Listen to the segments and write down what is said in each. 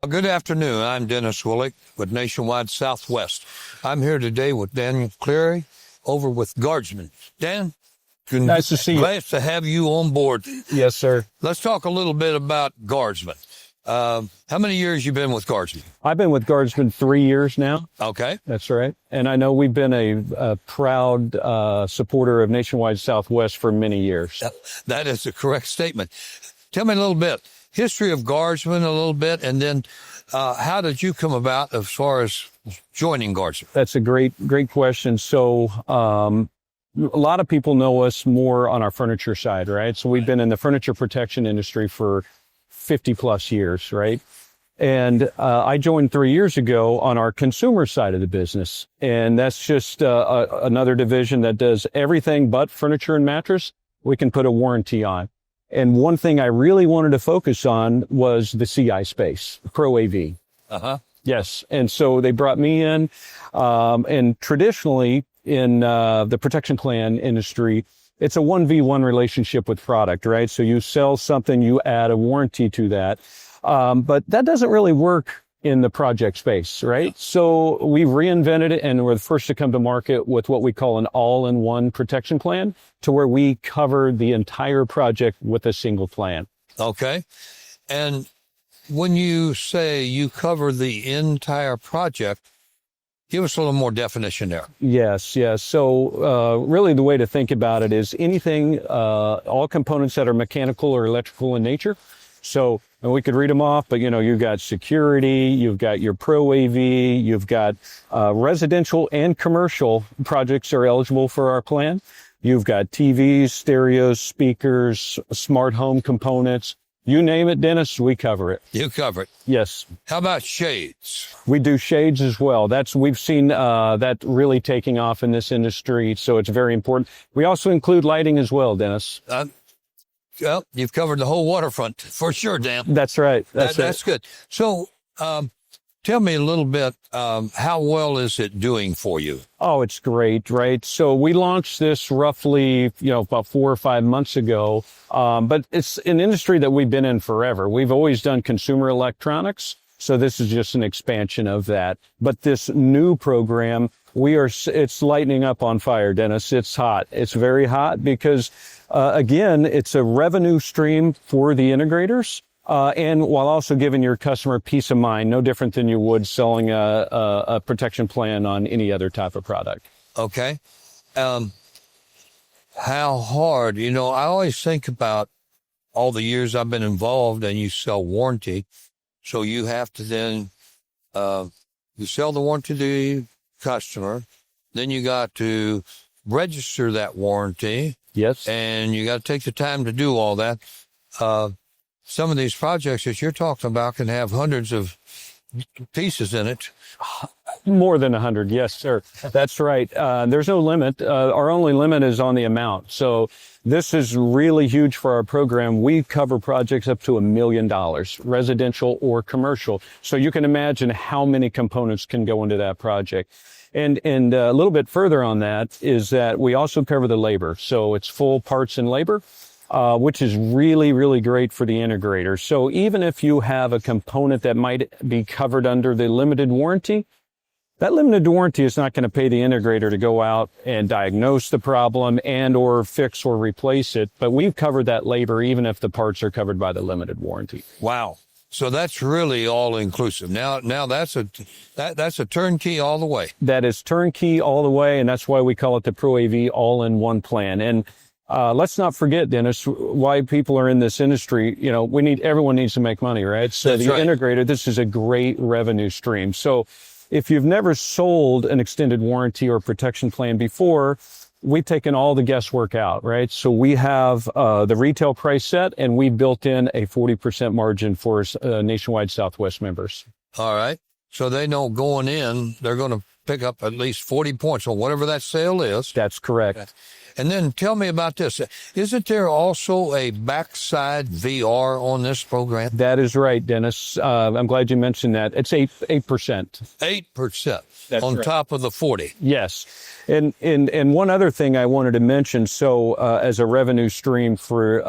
Good afternoon. I'm Dennis Willich with Nationwide Southwest. I'm here today with Dan Cleary over with Guardsman. Dan, nice to see you. Glad to have you on board. Yes, sir. Let's talk a little bit about Guardsman. How many years you been with Guardsman? I've been with Guardsman 3 years now. Okay. That's right. And I know we've been a proud supporter of Nationwide Southwest for many years. That is a correct statement. Tell me a little bit. History of Guardsman a little bit, and then how did you come about as far as joining Guardsman? That's a great question. So a lot of people know us more on our furniture side, right? So we've been in the furniture protection industry for 50 plus years, right? And I joined 3 years ago on our consumer side of the business. And that's just another division that does everything but furniture and mattress we can put a warranty on. And one thing I really wanted to focus on was the CI space, Pro AV. Yes. And so they brought me in. And traditionally in the protection plan industry, it's a 1v1 relationship with product, right? So you sell something, you add a warranty to that. But that doesn't really work in the project space, right? So we've reinvented it, and we're the first to come to market with what we call an all-in-one protection plan, to where we cover the entire project with a single plan. Okay. And when you say you cover the entire project, give us a little more definition there. Yes. So really the way to think about it is anything, all components that are mechanical or electrical in nature. So, and we could read them off, but you've got security, you've got your Pro AV, you've got residential and commercial projects are eligible for our plan. You've got TVs, stereos, speakers, smart home components. You name it, Dennis, we cover it. You cover it. Yes. How about shades? We do shades as well. We've seen that really taking off in this industry, so it's very important. We also include lighting as well, Dennis. Well, you've covered the whole waterfront for sure, Dan. That's right. That's good. So, tell me a little bit, how well is it doing for you? Oh, it's great, right? So we launched this roughly, about 4 or 5 months ago. But it's an industry that we've been in forever. We've always done consumer electronics. So this is just an expansion of that. But this new program, it's lightning up on fire, Dennis. It's hot. It's very hot because, again, it's a revenue stream for the integrators. And while also giving your customer peace of mind, no different than you would selling a protection plan on any other type of product. Okay. How hard, I always think about all the years I've been involved, and you sell warranty. So you have to then, you sell the warranty to the customer. Then you got to register that warranty. Yes. And you got to take the time to do all that. Some of these projects that you're talking about can have hundreds of pieces in it. More than 100. Yes, sir. That's right. There's no limit. Our only limit is on the amount. So this is really huge for our program. We cover projects up to $1 million, residential or commercial. So you can imagine how many components can go into that project. And a little bit further on that is that we also cover the labor. So it's full parts and labor. Which is really, really great for the integrator. So even if you have a component that might be covered under the limited warranty, that limited warranty is not going to pay the integrator to go out and diagnose the problem and or fix or replace it. But we've covered that labor even if the parts are covered by the limited warranty. Wow. So that's really all inclusive. Now that's a turnkey all the way. That is turnkey all the way, and that's why we call it the Pro AV all-in-one plan. And let's not forget, Dennis, why people are in this industry. Everyone needs to make money, right? So that's the right. Integrator, this is a great revenue stream. So if you've never sold an extended warranty or protection plan before, we've taken all the guesswork out, right? So we have the retail price set, and we built in a 40% margin for Nationwide Southwest members. All right. So they know going in, they're going to pick up at least 40 points on whatever that sale is. That's correct. And then tell me about this. Isn't there also a backside VR on this program? That is right, Dennis. I'm glad you mentioned that. It's 8%. 8%. That's on right. Top of the 40. Yes. And one other thing I wanted to mention, so as a revenue stream for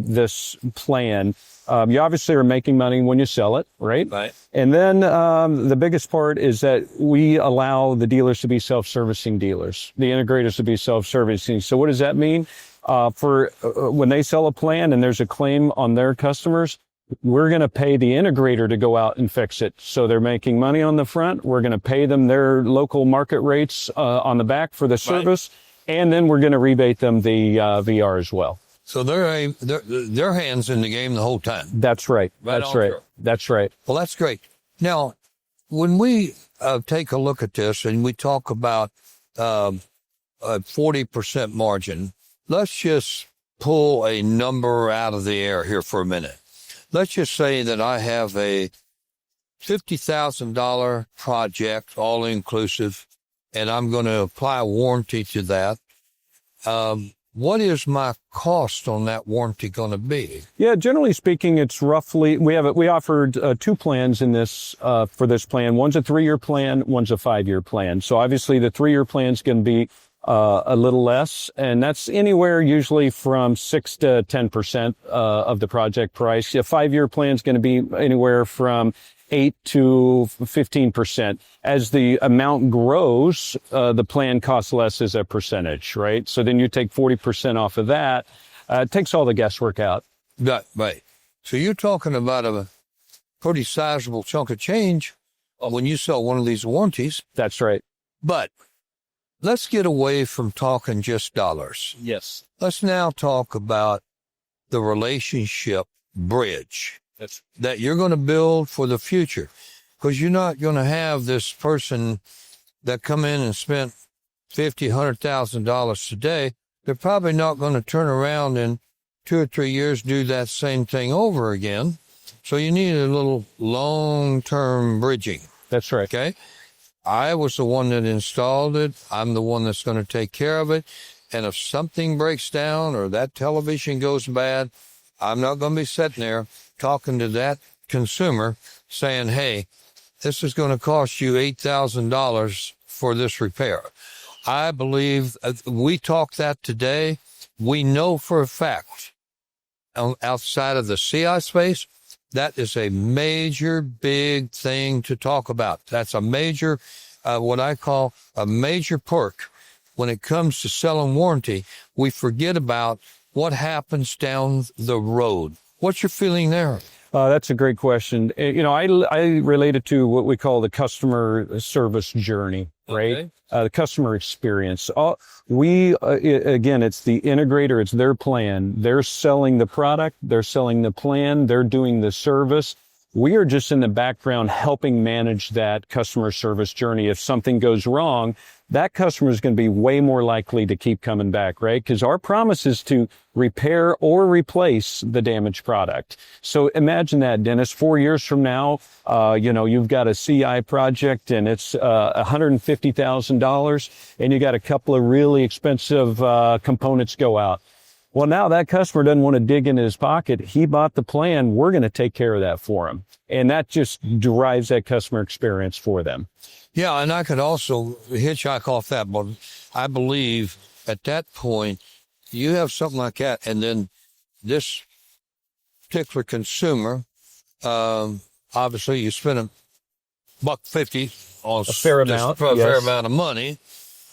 this plan, You obviously are making money when you sell it, right? Right. And then the biggest part is that we allow the dealers to be self-servicing dealers, the integrators to be self-servicing. So what does that mean? When they sell a plan and there's a claim on their customers, we're going to pay the integrator to go out and fix it. So they're making money on the front. We're going to pay them their local market rates on the back for the service. Right. And then we're going to rebate them the VR as well. So their hands in the game the whole time. That's right. That's right. That's right. Well, that's great. Now, when we take a look at this and we talk about a 40% margin, let's just pull a number out of the air here for a minute. Let's just say that I have a $50,000 project, all inclusive, and I'm going to apply a warranty to that. What is my cost on that warranty going to be? Yeah, generally speaking, it's roughly, we offered two plans in this, for this plan. One's a 3-year plan, one's a 5-year plan. So obviously the 3-year plan is going to be a little less, and that's anywhere usually from 6 to 10% of the project price. A 5-year plan is going to be anywhere from 8 to 15%. As the amount grows, the plan costs less as a percentage, right? So then you take 40% off of that. It takes all the guesswork out. Right. So you're talking about a pretty sizable chunk of change when you sell one of these warranties. That's right. But let's get away from talking just dollars. Yes. Let's now talk about the relationship bridge that you're going to build for the future. Because you're not going to have this person that come in and spent $50,000, $100,000 today. They're probably not going to turn around in 2 or 3 years, do that same thing over again. So you need a little long-term bridging. That's right. Okay. I was the one that installed it. I'm the one that's going to take care of it. And if something breaks down or that television goes bad, I'm not going to be sitting there talking to that consumer saying, hey, this is going to cost you $8,000 for this repair. I believe we talked that today. We know for a fact outside of the CI space, that is a major, big thing to talk about. That's a major, what I call a major perk when it comes to selling warranty. We forget about what happens down the road. What's your feeling there? That's a great question. You know, I relate it to what we call the customer service journey, right? Okay. The customer experience. Again, it's the integrator. It's their plan. They're selling the product. They're selling the plan. They're doing the service. We are just in the background helping manage that customer service journey. If something goes wrong, that customer is going to be way more likely to keep coming back, right? Because our promise is to repair or replace the damaged product. So imagine that, Dennis, 4 years from now, you've got a CI project and it's $150,000 and you got a couple of really expensive components go out. Well, now that customer doesn't want to dig into his pocket. He bought the plan. We're going to take care of that for him. And that just drives that customer experience for them. Yeah, and I could also hitchhike off that, but I believe at that point, you have something like that, and then this particular consumer, obviously you spend $150 on a fair amount, fair amount of money.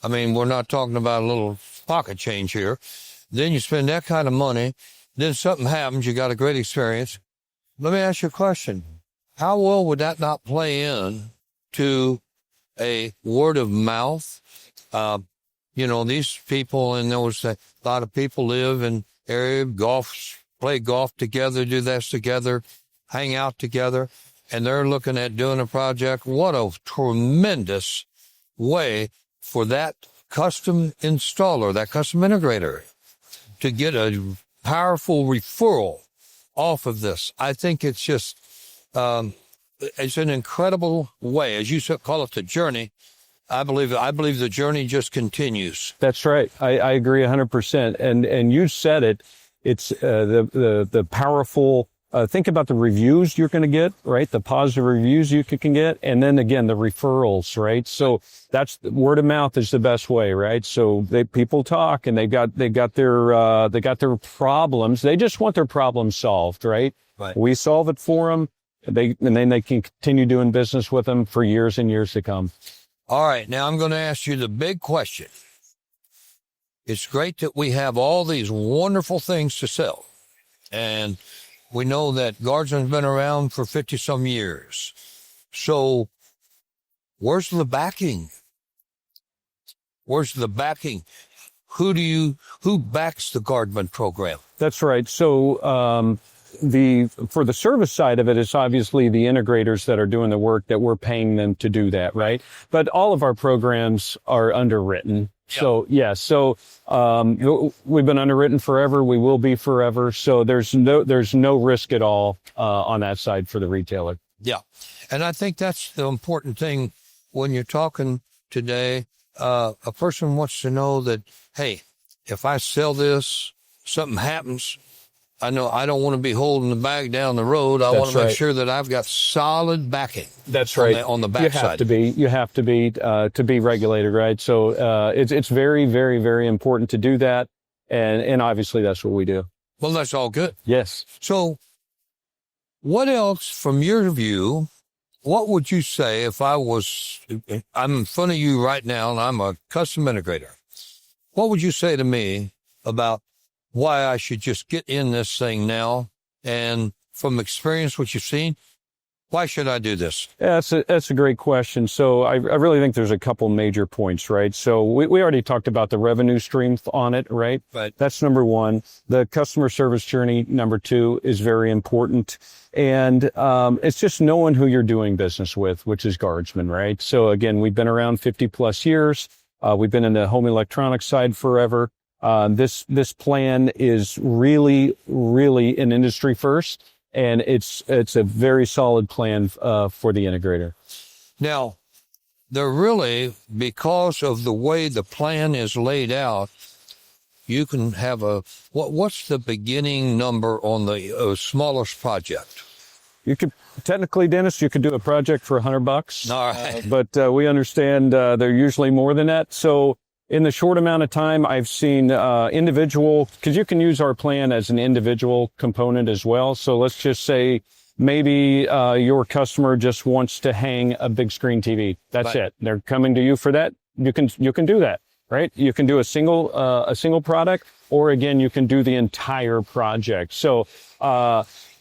I mean, we're not talking about a little pocket change here. Then you spend that kind of money, then something happens, you got a great experience. Let me ask you a question. How well would that not play in to a word of mouth? These people and those, a lot of people live in area, play golf together, do this together, hang out together, and they're looking at doing a project. What a tremendous way for that custom installer, that custom integrator, to get a powerful referral off of this. I think it's just, it's an incredible way, as you call it, the journey. I believe the journey just continues. That's right. I agree 100%. And you said it. It's the powerful. Think about the reviews you're going to get, right? The positive reviews you can get, and then again the referrals, right? So that's word of mouth is the best way, right? So people talk, and they got their problems. They just want their problems solved, right? Right. We solve it for them. And then they can continue doing business with them for years and years to come. All right. Now I'm going to ask you the big question. It's great that we have all these wonderful things to sell. And we know that Guardsman's been around for 50 some years. So where's the backing? Where's the backing? Who backs the Guardsman program? That's right. So, for the service side of it, it's obviously the integrators that are doing the work that we're paying them to do that, right? But all of our programs are underwritten. Yep. So, yeah. So, we've been underwritten forever. We will be forever. So there's no risk at all, on that side for the retailer. Yeah. And I think that's the important thing when you're talking today. A person wants to know that, hey, if I sell this, something happens, I know I don't want to be holding the bag down the road. I want to make sure that I've got solid backing. That's right. On the backside. You have to be regulated, right? So, it's very, very, very important to do that. And obviously that's what we do. Well, that's all good. Yes. So what else from your view, what would you say if I'm in front of you right now and I'm a custom integrator? What would you say to me about why I should just get in this thing now? And from experience, what you've seen, why should I do this? Yeah, that's a great question. So I really think there's a couple major points, right? So we already talked about the revenue stream on it, right? Right. That's number one. The customer service journey, number two, is very important. And it's just knowing who you're doing business with, which is Guardsman, right? So again, we've been around 50 plus years. We've been in the home electronics side forever. This plan is really, really an industry first. And it's a very solid plan for the integrator. Now, they're really, because of the way the plan is laid out, you can have what's the beginning number on the smallest project? You could technically, Dennis, you could do a project for $100. All right. But we understand they're usually more than that. So in the short amount of time, I've seen individual, because you can use our plan as an individual component as well. So let's just say maybe your customer just wants to hang a big screen TV. That's it. They're coming to you for that. You can do that, right? You can do a single product, or again, you can do the entire project. So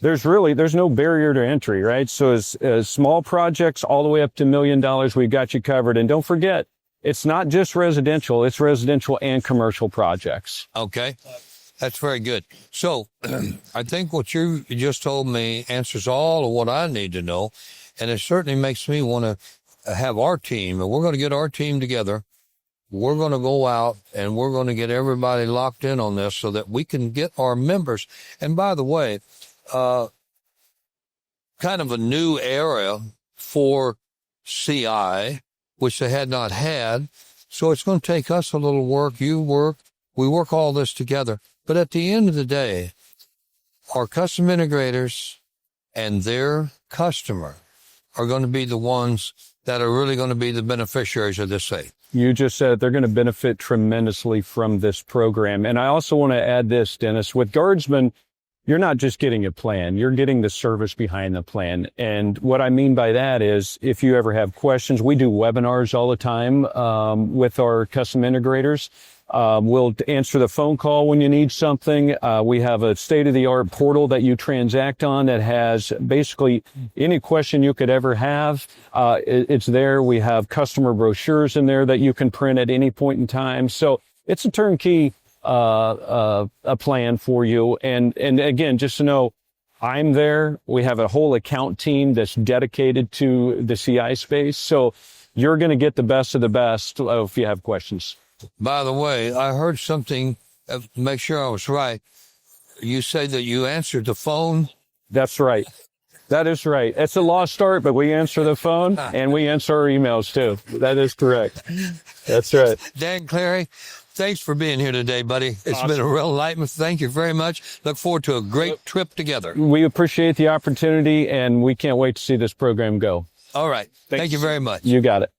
there's no barrier to entry, right? So as small projects all the way up to $1 million, we've got you covered. And don't forget, it's not just residential, it's residential and commercial projects. Okay. That's very good. So I think what you just told me answers all of what I need to know. And it certainly makes me want to have our team, and we're going to get our team together. We're going to go out and we're going to get everybody locked in on this so that we can get our members. And by the way, kind of a new era for CI, which they had not had. So it's going to take us a little work. You work. We work all this together. But at the end of the day, our custom integrators and their customer are going to be the ones that are really going to be the beneficiaries of this thing. You just said they're going to benefit tremendously from this program. And I also want to add this, Dennis, with Guardsman, you're not just getting a plan, you're getting the service behind the plan. And what I mean by that is if you ever have questions, we do webinars all the time with our custom integrators. We'll answer the phone call when you need something. We have a state-of-the-art portal that you transact on that has basically any question you could ever have. It's there. We have customer brochures in there that you can print at any point in time. So it's a turnkey a plan for you. And again, just to know, I'm there. We have a whole account team that's dedicated to the CI space. So you're going to get the best of the best if you have questions. By the way, I heard something, to make sure I was right. You say that you answered the phone? That's right. That is right. It's a lost art, but we answer the phone and we answer our emails too. That is correct. That's right. Dan Cleary, thanks for being here today, buddy. It's been a real enlightenment. Thank you very much. Look forward to a great trip together. We appreciate the opportunity and we can't wait to see this program go. All right. Thank you very much. You got it.